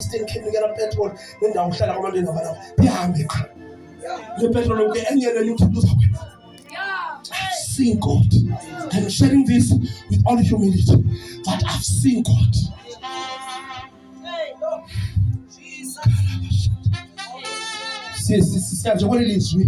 Can get a petrol, then down shut up on the the petrol will get any other new to I've seen God. I'm sharing this with all humility that I've seen God. See, what it is, we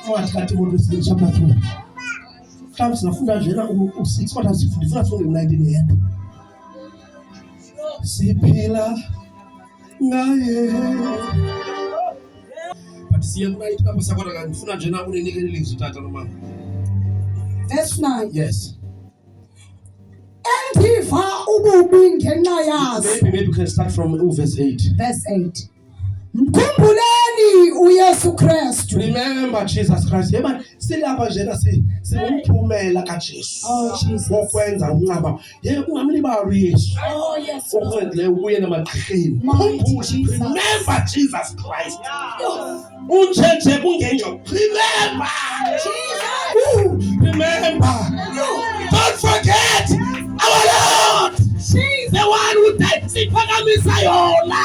want to in chapter 2. Comes the food and 6 what has the first one in 19 see Pila. But see, I'm right. I'm Verse 9. Yes. Maybe we can start from verse 8. Verse 8. Mkhumbuleni uYesu Kristu. Remember Jesus Christ. Yeba silapha njena simphumela kaJesu. Oh Jesus. Ngokwenza unqaba. Yebo ungamlibali Yesu. Oh yes. Okwendle ubuye namaqhekeni. Remember Jesus Christ. Unjenje kungenjo. Remember Jesus. Remember. Don't forget our Lord. Jesus. The one who died. Siphakamisa yona.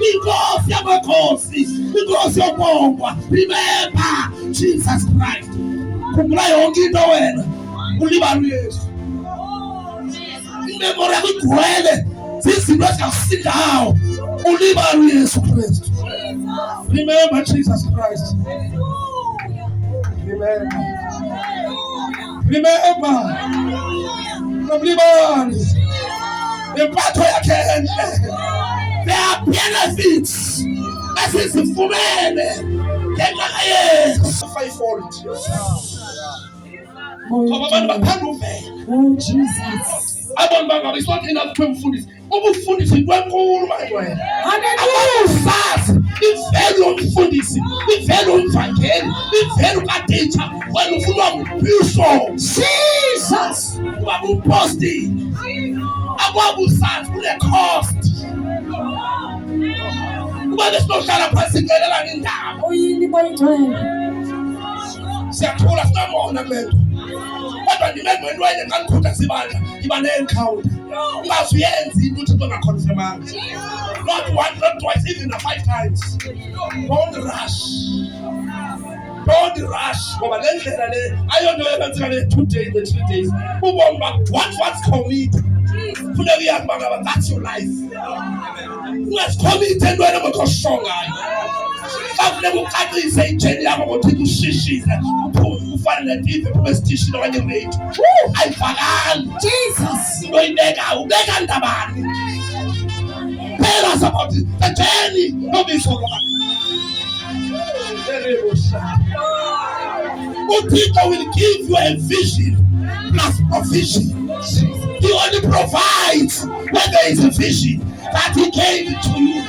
Because you have a cause, because you're born. Remember Jesus Christ. Kumula yonke into wena. Ulibali Yesu. Remember ukugcwele. Zizinto ezingasindayo. Ulibali Yesu Kristu. Remember Jesus Christ. Remember. Remember. The battle again. There are benefits. As is the woman. Fight for it. Oh Jesus. I don't know. It's not enough to food. Food is in one cool, my way. Fast. It's very unfundis. It's very unfagel. It's very danger. When you follow you Jesus. You are posting. I will start with a cost. But there's no kind of person getting down. Oh, you need money to say, I told us no more on the bed. But when the men went away, they can't put us in an encounter. Because we end into the confirm. Not once, not twice, even 5 times. Don't rush. Don't rush. I don't know 2 days, 3 days. Move on back. Once commit. That's your life. Let's commit and when I'm stronger. I've never got to say, Jenny, I'm going to do shishis. You find that even prestige on your mate. I forgot. Jesus. Going there, I'll beg and the man. Tell us about it. The journey. Don't be so bad. But people will give you a vision plus provision. He only provides when there is a vision that he gave it to you.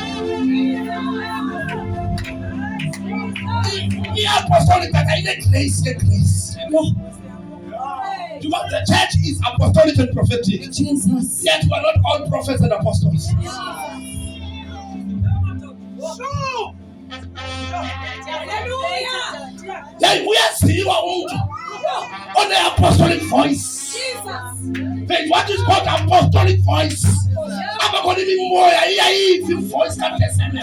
The apostolic that I need grace. You know, the church is apostolic and prophetic. Jesus. Yet we are not all prophets and apostles. Then we are still on the apostolic voice. Then what is called apostolic voice? I'm going to be more if your voice can listen.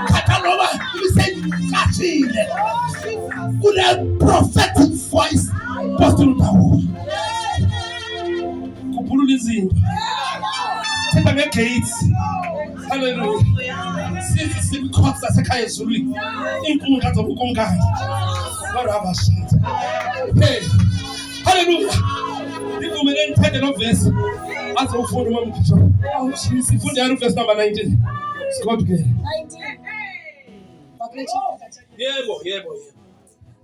Cataloma, you say, catching. With a prophetic voice, apostolic power. Kupulizing. Take the gates. Hallelujah. Since the courts are Sakai Zuri, in Kunga to Kunga. Hey, hallelujah. People may then take the verse as a for the moment. Oh, Jesus. Put the verse number 19. It's God again. 19. Yeah, boy.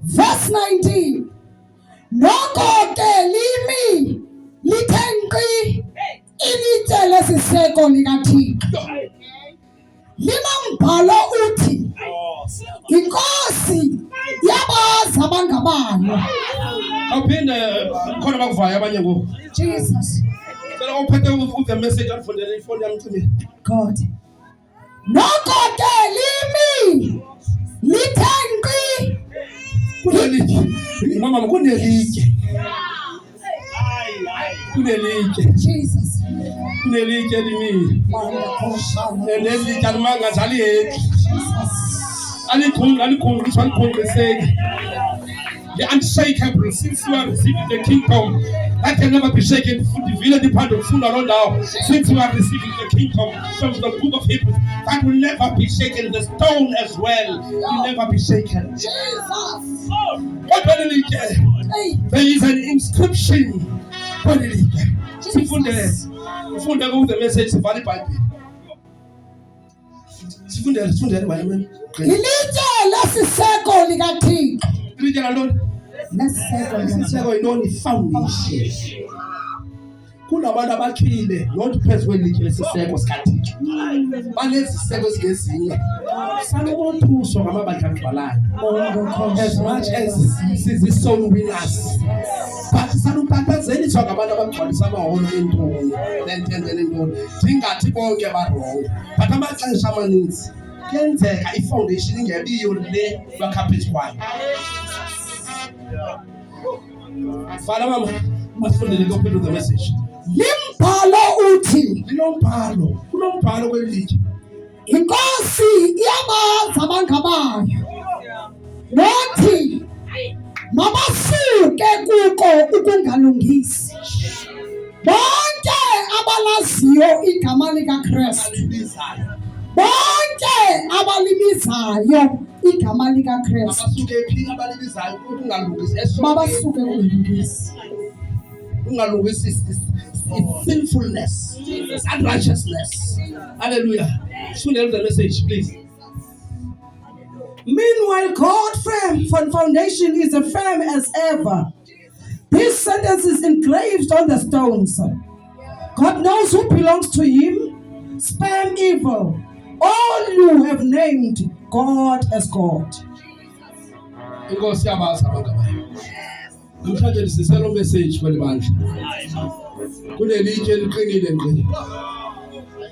Verse 19. Noko ke limi litenki ilitele siseko likaThixo. Linombhalo uthi inkosi yabaza abangabayo. Awuphinde khona bakuvaya abanye ngoku. Jesus. Cela uphethe with the message afundele ifoni yami kimi. God. Noko ke limi litenki kunelitye. Mama kunelitye. Jesus. kunelitye elimile nelitye alimangazali heki alikhungqiseki. The unshakable, since you are receiving the kingdom that can never be shaken. Since you are receiving the kingdom from the book of Hebrews that will never be shaken. The stone as well will never be shaken. There is an inscription. Sifunde the message sivale iBhayibheli. Sifundele wena. Ilitye lesiseko likaThixo. Ilitye lantoni? Lesiseko yintoni? Foundation. Kunabantu abakhile not phezu kwelitye lesiseko sikaThixo. Baneziseko ezingezinye. Sanobothuswa ngamabandla agcwalayo. As much as sizi-soul winners. But sanubhatazeliswa ngabantu abagcwalisa amaholo entoni nentendele entoni. Singathi bonke barongo. But amaxesha amaninzi kuyenzeka ifoundation ingebiyo le lwakhaphetshu kwayo. Fala mama, masifundele kophethu the message. Limbhalo uthi. Kunombhalo kwelitye. Inkosi iyabazi abantu bayo. Nothi mabasuke kuko ukungalungisi. Bonke abalaziyo igama likaKristu. Bonke abalimizayo igama likaKristu. Mabasuke phi abalibizayo ukungalungisi? Mabasuke ukungalungisi. Ungalungisi sinfulness, unrighteousness. Hallelujah. Share the message, please. Meanwhile, God's firm foundation is as firm as ever. This sentence is engraved on the stones. God knows who belongs to him. Spam evil. All you have named God as God. Inkosi yabazi abantu abayo. Namhlanje siselo message kweli bandla. Kunelitye eliqinile ngqi.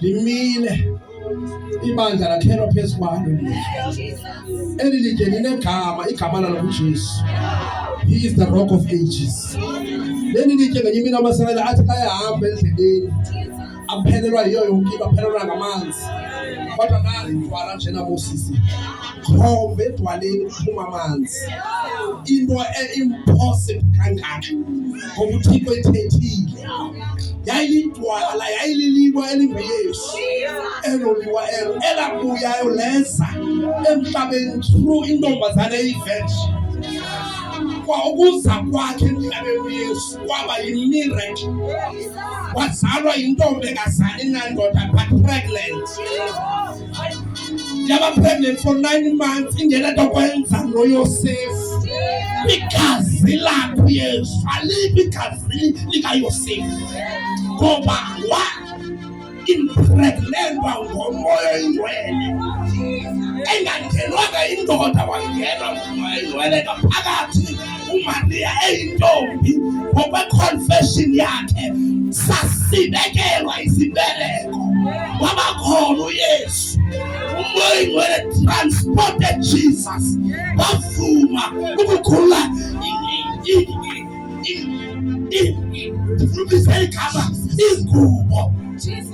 Limile. Ibandla lakhelwa phezu kwalo. Eli litye linegama, igama lalo nguJesu. He is the rock of ages. Leli litye ngenye imini amasela athi xa ehamba endleleni aphelelwa yiyo yonke into, aphelelwa ngamanzi. Kodwa nali ntwala njena Moses. Khombe edwaleni kuphuma amanzi. Into impossible kangaka. Ngoba uThixo ethethile. Yayilidwala, yayililiwa elinguYesu. Eloliwa elabuyayo leza emhlabeni through intombazane eyivirgin. Kwa ukuza kwakhe emhlabeni uYesu kwaba yimiracle. Wazalwa yintombi engazali nandoda but pregnant. Yaba pregnant for 9 months ingenanto kwenza noYosefu. Igazi lakhe uYesu alibi igazi likaYosefu. Ngoba impregnantwa ngomoya oyingcwele. Engangenwanga indoda wangenwa ngomoya oyingcwele ngaphakathi uMaria eyintombi ngokwe-confession yakhe sasibekelwa isibeleko. Wabakhona uYesu. Umoya oyingcwele transported Jesus. Wavuma ukukhula ingubo.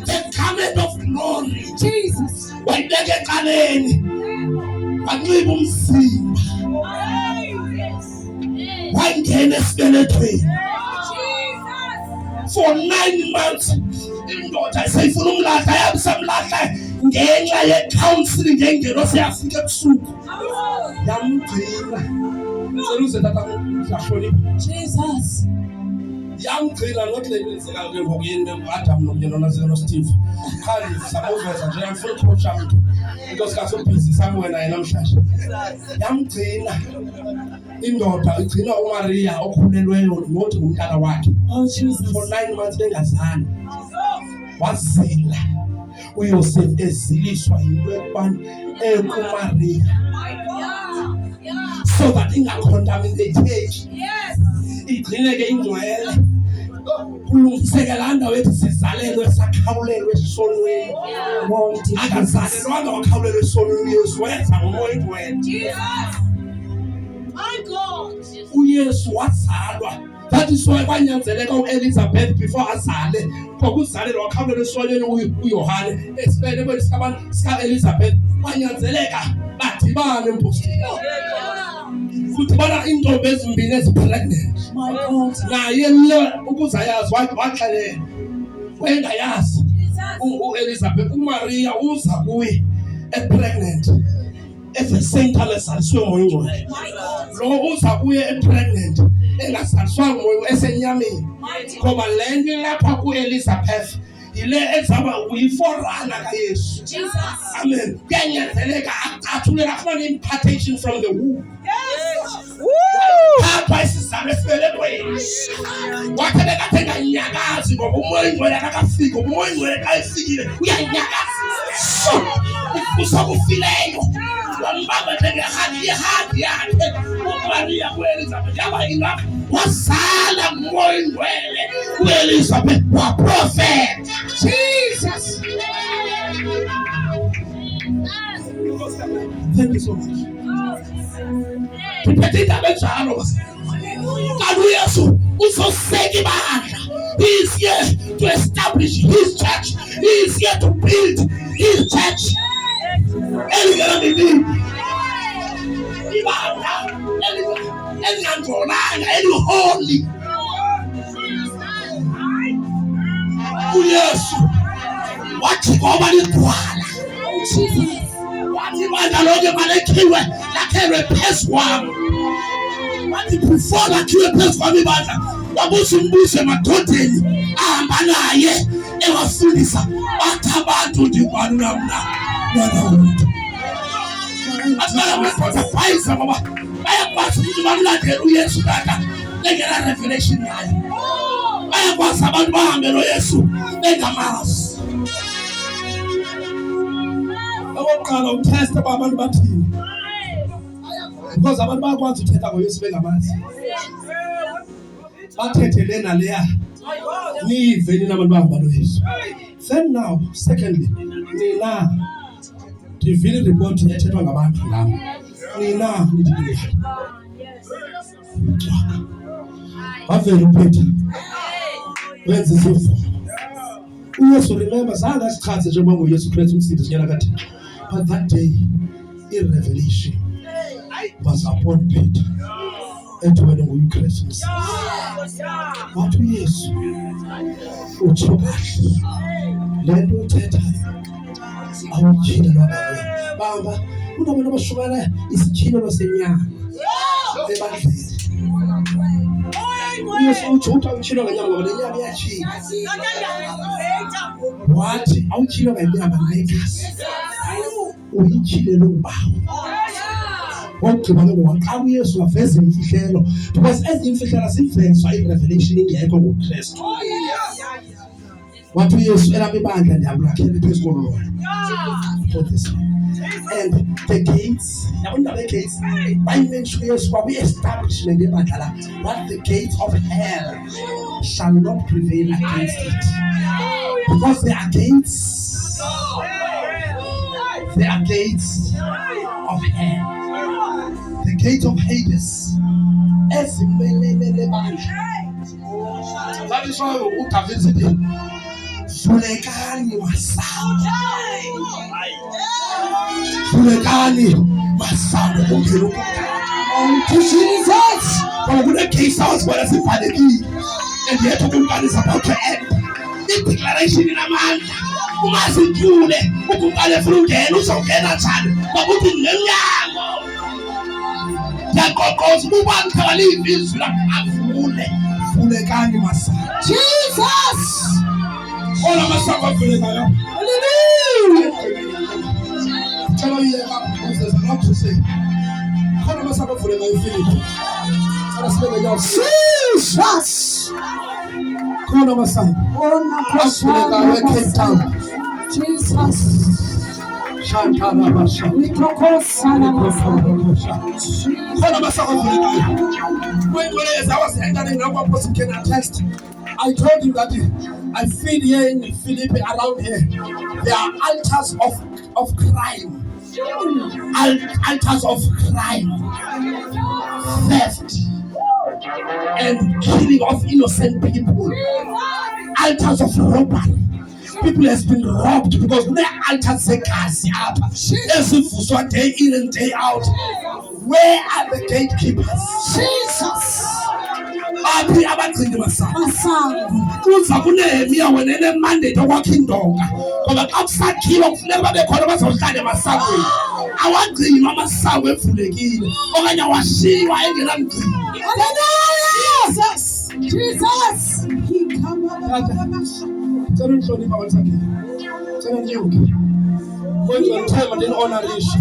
The garment of glory. Jesus. Wayibeka eqaleni. Wanxiba umzimba. Wangena esibelethweni. For 9 months. Indoda isayifuna umlahla yabisamlahla ngenxa ye-counseling ngengeno siyafika ebusuku. Yamgcina. Seluze tata mhlawumbe. Jesus. Yamgcina not le nizeka ke ngokuyini Adam nomyena Steve. Khali sabuveza nje amfuna ukucoacha umuntu. Because kaso busy somewhere naye namhlanje. Yamgcina. Indoda igcina uMaria okhulelweyo nothi ngumntana wakhe. Oh Jesus. For 9 months bengazani. Wazila. uYosefu eziliswa yinto ekubani kuMaria. So that ingacontaminate. Igcine ke ingcwele. Kulungiseke laa ndawo ethi sizalelwe sakhawulelwe esonweni. Akazalelwanga wakhawulelwe esonweni uYesu wenza ngomoya oyingcwele. uYesu wazalwa That is why kwanyanzeleka uElizabeth before azale ngokuzalelwa wakhawulela eswaleni uYohane esibene kwelisabantu sikaElizabeth kwanyanzeleka badibane empostini kudibana intombi ezimbini ezipregnant. My God. Naye le ukuzayazi waxelela wengayazi uElizabeth uMaria uza kuye epregnant at the same time ezaliswe umoya ongcwele. Lo uza kuye epregnant engazaliswanga umoya esenyameni ngoba le nto lapha kuElizabeth yile ezaba uyiforana kaYesu. Amen. Kuyanyanzeleka athulela afumane impartation from the womb. Apha isizalo esibelekweni wathi bekathenga nyakazi ngoba umoya ongcwele akafiki ngoba umoya ongcwele xa efikile uyanyakazisa usokufileyo wambamba njengehadi ihadi yakhe uMaria kuElizabeth yaba yilapho wazala umoya ongcwele kuElizabeth waprofeta. Jesus. Thank you so much. He is here to establish his church. He is here to build his church. Holy. Yes. What you over the twala? What you want to know about the kiwi? Like a pest one. What you prefer that you pest for me, but wabusumbuse matoteni ambanaye ewafundisa batabantu dibanamna nana asala mfasa baba bayakwazi ukuthi bamlandele uYesu kaka bengena revelation naye bayakwazi abantu bahambe noYesu bengamazi oqala utest abantu bathini because abantu bayakwazi uthetha ngoYesu bengamazi bathethe lena leya nive nina abantu bahamba noYesu. Then now secondly nina divine report ethethwa ngabantu labo nina nidibile bavela uPeter wenza isifo uYesu remember zange asichaze njengoba ngoYesu Kristu umsindisi sinyana kaThixo, but that day a revelation was upon Peter ethi wena nguYesu Kristu. Wathi uYesu utsho kahle le nto uthethayo awutyhile lwabanye bamba unabantu abashukana isityhilelo senyama ebandleni. uYesu utsho uthi awutyhilwa ngenyama ngoba lenyama iyatshila. Wathi awutyhilwa ngenyama negazi uyityhile lombawo. Wogqiba ke ngoxa uYesu waveza imfihlelo because ezi imfihlelo zivezwa irevelation ingekho ngoKristu. Wathi uYesu elapha ibandla ndiyabulakhela phezu kolona. And the gates, the gates, by mention yes, we establishment ebandla la, that the gates of hell shall not prevail against it. Because there are gates. There are gates of hell. The gate of Hades. That is why David said, Fulekani masango. Fulekani masango. Jesus. But when the case house was in panic, and yet the is about to end. The declaration in a man. Umazijule ukukale frungena uzongena njani babuthi ngenyango yakokhoza ubani khalivi izwi avule fulekani masango. Jesus. Ola masango avulekayo. Hallelujah. Tell you there's a lot to say. Ola masango avulekayo Philip. Jesus. Kona masango. Ona masango Cape Town. Jesus. Shantana basha. Nikokosana basha. Kona masango avulekayo. When I was entering now person can attest. I told you that I feel here in Philippi around here. There are altars of crime. Altars of crime. Theft. and killing of innocent people. Altars of robbery. People has been robbed because the altars zegazi apha ezivuswa day in and day out. Where are the gatekeepers? Jesus. Aphi abagcini masango? Masango. Kuza kuNehemiya wena enemandate okwakha indonga ngoba xa kusakhiwa kufuneka babe khona bazawuhlala emasangweni. Awagcinwa amasango evulekile okanye awashiywa engenamgcini. Jesus. Jesus. Cela nihlonipha once again. Cela ninyuke. Mwenze ngithemba ndinonarishe.